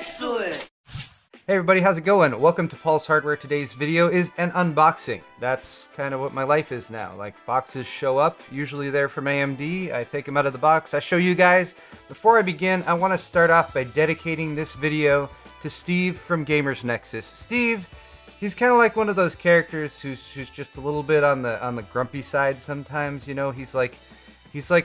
Excellent! Hey everybody, how's it going? Welcome to Paul's Hardware. Today's video is an unboxing. That's kind of what my life is now. Like, boxes show up, usually they're from AMD. I take them out of the box, I show you guys. Before I begin, I want to start off by dedicating this video to Steve from Gamers Nexus. Steve, he's kind of like one of those characters who's just a little bit on the grumpy side sometimes, you know? He's like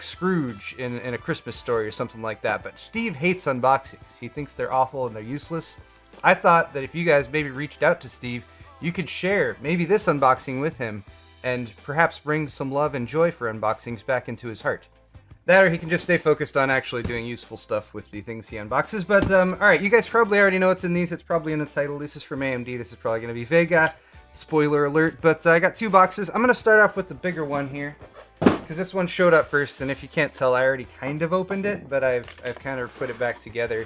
Scrooge in a Christmas story or something like that. But Steve hates unboxings. He thinks they're awful and they're useless. I thought that if you guys maybe reached out to Steve, you could share maybe this unboxing with him and perhaps bring some love and joy for unboxings back into his heart. That, or he can just stay focused on actually doing useful stuff with the things he unboxes. But, alright, you guys probably already know what's in these. It's probably in the title. This is from AMD. This is probably going to be VEGA. Spoiler alert. But I got two boxes. I'm going to start off with the bigger one here, because this one showed up first, and if you can't tell, I already kind of opened it, but I've kind of put it back together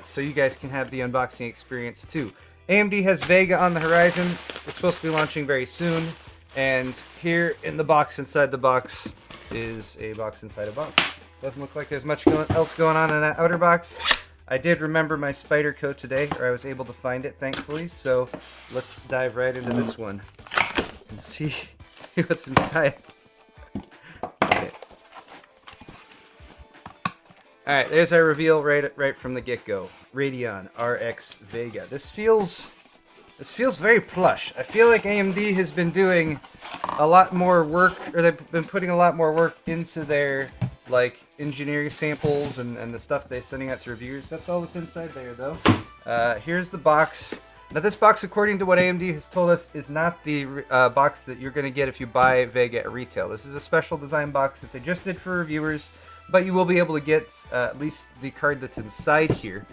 so you guys can have the unboxing experience too. AMD has VEGA on the horizon. It's supposed to be launching very soon, and here in the box inside the box is a box inside a box. Doesn't look like there's much else going on in that outer box. I did remember my spider code today, or I was able to find it, thankfully, so let's dive right into this one and see what's inside. Alright, there's our reveal right from the get-go. Radeon RX VEGA. This feels very plush. I feel like AMD has been doing a lot more work, or they've been putting a lot more work into their like engineering samples and the stuff they're sending out to reviewers. That's all that's inside there though. Here's the box. Now this box, according to what AMD has told us, is not the box that you're going to get if you buy VEGA at retail. This is a special design box that they just did for reviewers, but you will be able to get at least the card that's inside here.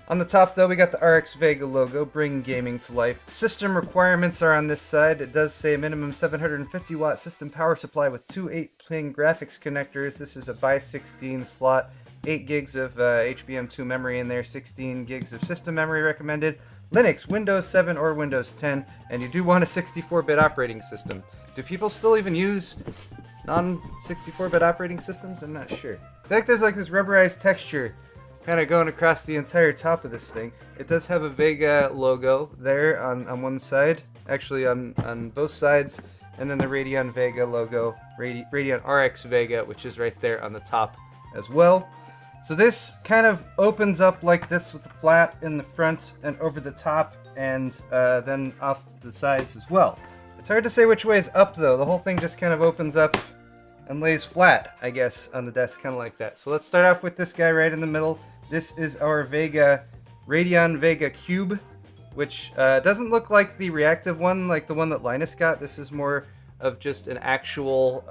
On the top though, we got the RX VEGA logo, bring gaming to life. System requirements are on this side. It does say minimum 750 watt system power supply with two 8-pin graphics connectors. This is a by 16 slot, 8 gigs of HBM2 memory in there, 16 gigs of system memory recommended. Linux, Windows 7 or Windows 10, and you do want a 64-bit operating system. Do people still even use non-64-bit operating systems? I'm not sure. I feel like there's like this rubberized texture kind of going across the entire top of this thing. It does have a VEGA logo there on one side, actually on both sides, and then the Radeon VEGA logo, Radeon RX VEGA, which is right there on the top as well. So this kind of opens up like this with the flat in the front and over the top, and then off the sides as well. It's hard to say which way is up though. The whole thing just kind of opens up and lays flat, I guess, on the desk, kind of like that. So let's start off with this guy right in the middle. This is our VEGA, Radeon VEGA Cube, which doesn't look like the reactive one, like the one that Linus got. This is more of just an actual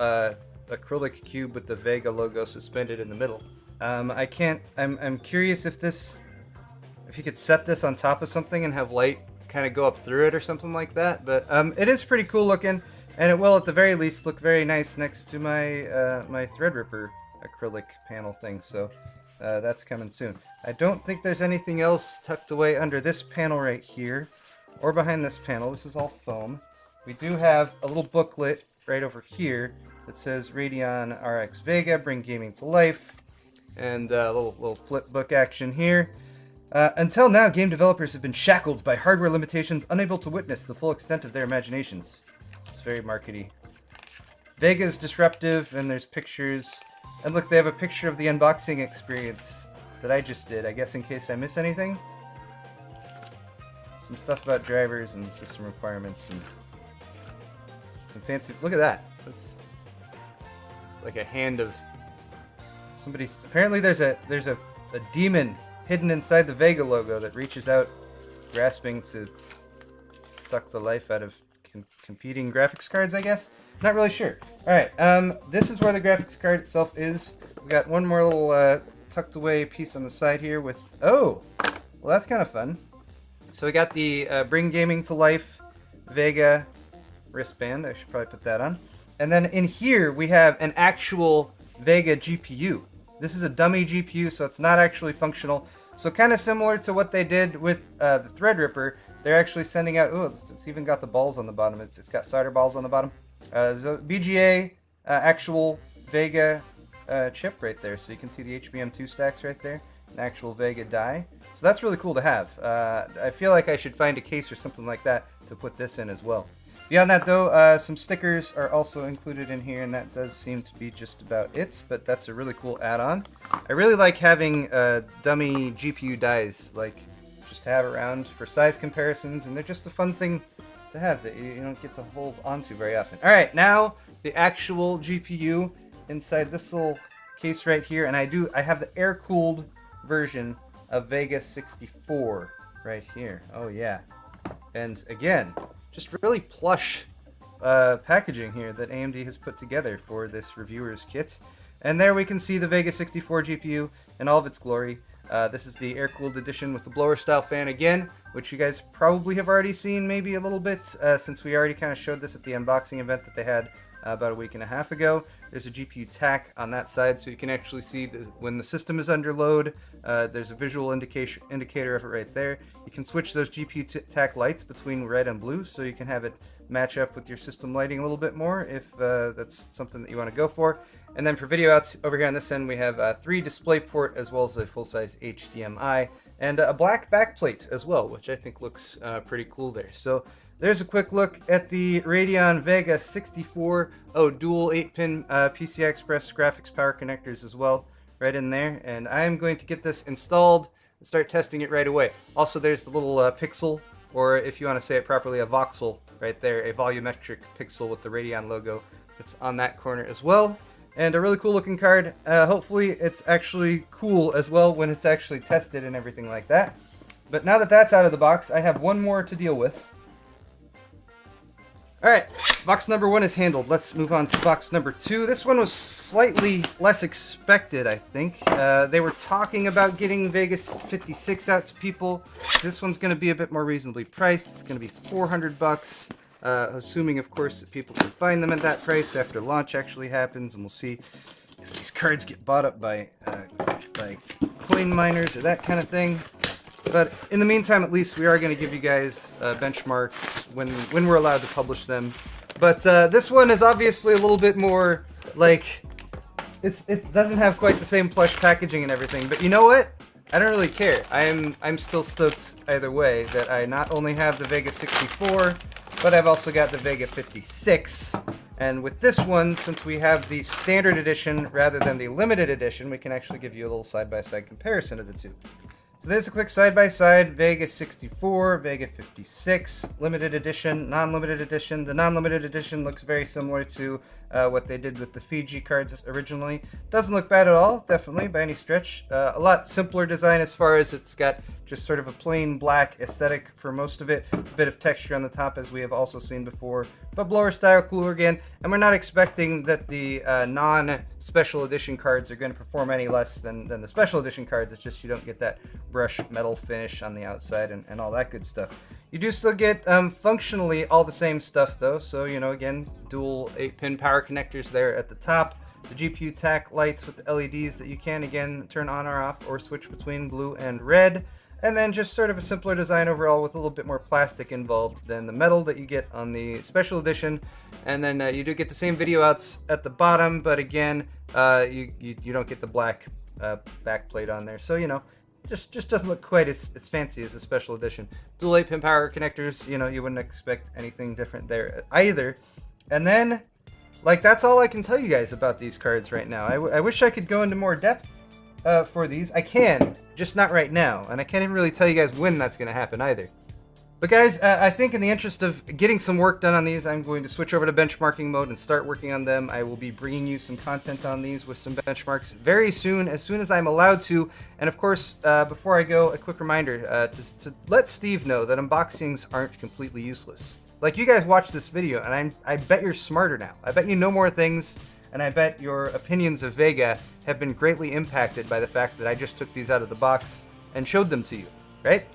acrylic cube with the VEGA logo suspended in the middle. I'm curious if you could set this on top of something and have light kind of go up through it or something like that. But it is pretty cool looking, and it will at the very least look very nice next to my my Threadripper acrylic panel thing. So that's coming soon. I don't think there's anything else tucked away under this panel right here, or behind this panel. This is all foam. We do have a little booklet right over here that says Radeon RX VEGA, bring gaming to life. And a little flip book action here. Until now, game developers have been shackled by hardware limitations, unable to witness the full extent of their imaginations. It's very markety. VEGA is disruptive, and there's pictures. And look, they have a picture of the unboxing experience that I just did, I guess in case I miss anything. Some stuff about drivers and system requirements and some fancy... Look at that. It's like a hand of... somebody's... Apparently there's a demon hidden inside the VEGA logo that reaches out, grasping to suck the life out of competing graphics cards, I guess? Not really sure. Alright, this is where the graphics card itself is. We got one more little tucked away piece on the side here with... Oh! Well, that's kind of fun. So we got the Bring Gaming to Life VEGA wristband. I should probably put that on. And then in here we have an actual VEGA GPU. This is a dummy GPU, so it's not actually functional. So kind of similar to what they did with the Threadripper, they're actually sending out... Oh, it's even got the balls on the bottom. It's got solder balls on the bottom. So BGA actual VEGA chip right there, so you can see the HBM2 stacks right there. an actual Vega die. So that's really cool to have. I feel like I should find a case or something like that to put this in as well. Beyond that though, some stickers are also included in here, and that does seem to be just about it, but that's a really cool add-on. I really like having dummy GPU dies, like, just to have around for size comparisons, and they're just a fun thing to have that you don't get to hold onto very often. Alright, now the actual GPU inside this little case right here, and I have the air-cooled version of VEGA 64 right here. Oh yeah. And again, just really plush packaging here that AMD has put together for this reviewer's kit. And there we can see the VEGA 64 GPU in all of its glory. This is the air-cooled edition with the blower-style fan again, which you guys probably have already seen maybe a little bit, since we already kind of showed this at the unboxing event that they had about a week and a half ago. There's a GPU tack on that side, so you can actually see when the system is under load. There's a visual indicator of it right there. You can switch those GPU tack lights between red and blue, so you can have it match up with your system lighting a little bit more if that's something that you want to go for. And then for video outs, over here on this end we have 3 DisplayPort as well as a full-size HDMI and a black backplate as well, which I think looks pretty cool there. So there's a quick look at the Radeon VEGA 64, dual 8-pin PCI Express graphics power connectors as well, right in there. And I'm going to get this installed and start testing it right away. Also, there's the little pixel, or if you want to say it properly, a voxel right there, a volumetric pixel with the Radeon logo that's on that corner as well. And a really cool looking card. Hopefully it's actually cool as well when it's actually tested and everything like that. But now that that's out of the box, I have one more to deal with. Alright, box number 1 is handled. Let's move on to box number 2. This one was slightly less expected, I think. They were talking about getting VEGA 56 out to people. This one's going to be a bit more reasonably priced. It's going to be 400 bucks. Assuming, of course, that people can find them at that price after launch actually happens, and we'll see if these cards get bought up by coin miners or that kind of thing. But in the meantime, at least, we are going to give you guys benchmarks when we're allowed to publish them. But this one is obviously a little bit more, like, it doesn't have quite the same plush packaging and everything. But you know what? I don't really care. I'm still stoked either way that I not only have the VEGA 64, but I've also got the VEGA 56. And with this one, since we have the standard edition rather than the limited edition, we can actually give you a little side-by-side comparison of the two. So there's a quick side-by-side, VEGA 64, VEGA 56, limited edition, non-limited edition. The non-limited edition looks very similar to what they did with the Fiji cards originally. Doesn't look bad at all, definitely, by any stretch. A lot simpler design as far as it's got just sort of a plain black aesthetic for most of it. A bit of texture on the top, as we have also seen before, but blower style cooler again. And we're not expecting that the non-special edition cards are going to perform any less than the special edition cards. It's just you don't get that brushed metal finish on the outside and all that good stuff. You do still get functionally all the same stuff though, so you know, again, dual 8-pin power connectors there at the top, the GPU tack lights with the LEDs that you can again turn on or off or switch between blue and red, and then just sort of a simpler design overall with a little bit more plastic involved than the metal that you get on the special edition. And then you do get the same video outs at the bottom, but again, you don't get the black backplate on there, so you know, just doesn't look quite as fancy as a special edition. Dual 8-pin power connectors, you know, you wouldn't expect anything different there either. And then, like, that's all I can tell you guys about these cards right now. I wish I could go into more depth for these. I can, just not right now, and I can't even really tell you guys when that's going to happen either. But guys, I think in the interest of getting some work done on these, I'm going to switch over to benchmarking mode and start working on them. I will be bringing you some content on these with some benchmarks very soon as I'm allowed to. And of course, before I go, a quick reminder to let Steve know that unboxings aren't completely useless. Like, you guys watch this video, and I bet you're smarter now. I bet you know more things, and I bet your opinions of VEGA have been greatly impacted by the fact that I just took these out of the box and showed them to you, right?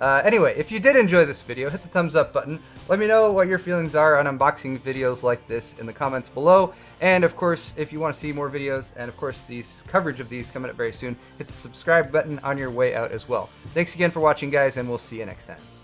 Anyway, if you did enjoy this video, hit the thumbs up button. Let me know what your feelings are on unboxing videos like this in the comments below. And of course, if you want to see more videos, and of course these coverage of these coming up very soon, hit the subscribe button on your way out as well. Thanks again for watching, guys, and we'll see you next time.